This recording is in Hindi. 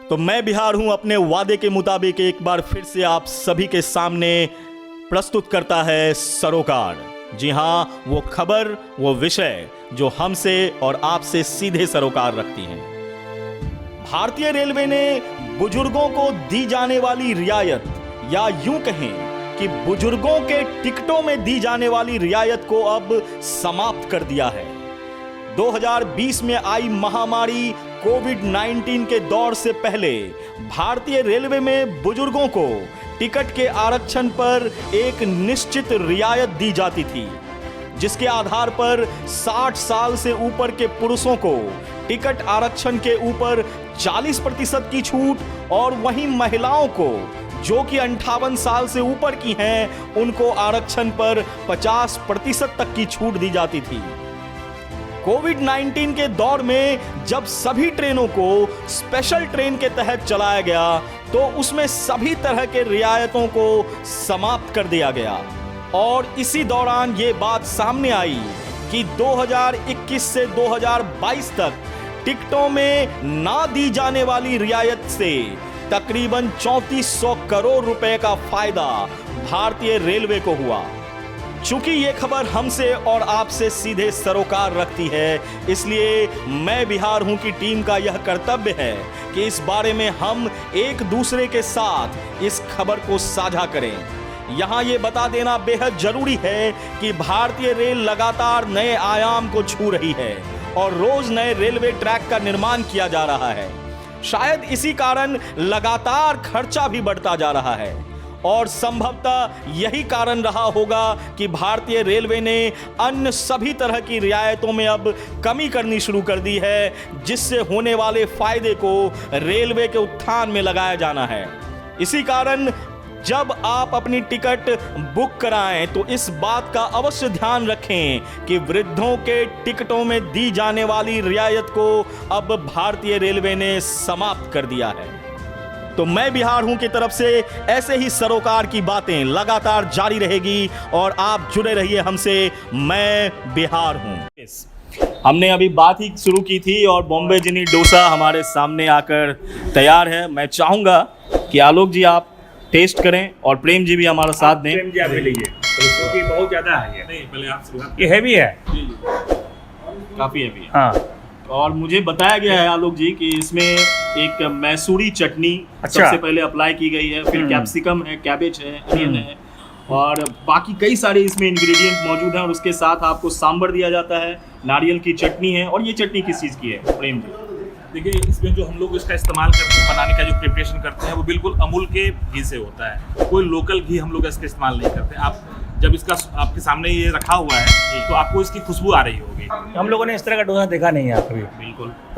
तो मैं बिहार हूं अपने वादे के मुताबिक एक बार फिर से आप सभी के सामने प्रस्तुत करता है सरोकार। जी हां, वो खबर, वो विषय जो हमसे और आपसे सीधे सरोकार रखती हैं। भारतीय रेलवे ने बुजुर्गों को दी जाने वाली रियायत, या यूं कहें कि बुजुर्गों के टिकटों में दी जाने वाली रियायत को अब समाप्त कर दिया है। 2020 में आई महामारी कोविड-19 के दौर से पहले भारतीय रेलवे में बुजुर्गों को टिकट के आरक्षण पर एक निश्चित रियायत दी जाती थी, जिसके आधार पर 60 साल से ऊपर के पुरुषों को टिकट आरक्षण के ऊपर 40% की छूट और वहीं महिलाओं को जो कि 58 साल से ऊपर की हैं उनको आरक्षण पर 50% तक की छूट दी जाती थी। कोविड-19 के दौर में जब सभी ट्रेनों को स्पेशल ट्रेन के तहत चलाया गया तो उसमें सभी तरह के रियायतों को समाप्त कर दिया गया और इसी दौरान ये बात सामने आई कि 2021 से 2022 तक टिकटों में ना दी जाने वाली रियायत से तकरीबन 3400 करोड़ रुपए का फायदा भारतीय रेलवे को हुआ। चूंकि ये खबर हमसे और आपसे सीधे सरोकार रखती है, इसलिए मैं बिहार हूं की टीम का यह कर्तव्य है कि इस बारे में हम एक दूसरे के साथ इस खबर को साझा करें। यहां ये बता देना बेहद जरूरी है कि भारतीय रेल लगातार नए आयाम को छू रही है और रोज नए रेलवे ट्रैक का निर्माण किया जा रहा है। शायद इसी कारण लगातार खर्चा भी बढ़ता जा रहा है और संभवतः यही कारण रहा होगा कि भारतीय रेलवे ने अन्य सभी तरह की रियायतों में अब कमी करनी शुरू कर दी है, जिससे होने वाले फायदे को रेलवे के उत्थान में लगाया जाना है। इसी कारण जब आप अपनी टिकट बुक कराएं तो इस बात का अवश्य ध्यान रखें कि वृद्धों के टिकटों में दी जाने वाली रियायत को अब भारतीय रेलवे ने समाप्त कर दिया है। तो मैं बिहार हूं की तरफ से ऐसे ही सरोकार की बातें लगातार जारी रहेगी और आप जुड़े रहिए हमसे। मैं बिहार हूं। हमने अभी बात ही शुरू की थी और बॉम्बे जिनी डोसा हमारे सामने आकर तैयार है। मैं चाहूंगा कि आलोक जी आप टेस्ट करें और प्रेम जी भी हमारा साथ दें। प्रेम जी आप लीजिए क्योंकि बहुत ज़्यादा है ये। नहीं, पहले आप शुरू। ये हैवी है। काफी हैवी है। हाँ, और मुझे बताया गया है आलोक जी कि इसमें एक मैसूरी चटनी सबसे पहले अप्लाई की गई है, फिर कैप्सिकम है, कैबेज है, अनियन है और बाकी कई सारे इसमें इंग्रेडिएंट मौजूद हैं और उसके साथ आपको सांभर दिया जाता है, नारियल की चटनी है। और ये चटनी किस चीज़ की है प्रेम जी? देखिए, इसमें जो हम लोग इसका इस्तेमाल करते हैं, बनाने का जो प्रिपरेशन करते हैं वो बिल्कुल अमूल के घी से होता है। कोई लोकल घी हम लोग इसका इस्तेमाल नहीं करते। आप जब इसका आपके सामने ये रखा हुआ है तो आपको इसकी खुशबू आ रही होगी। हम लोगों ने इस तरह का डोसा देखा नहीं है कभी। बिल्कुल।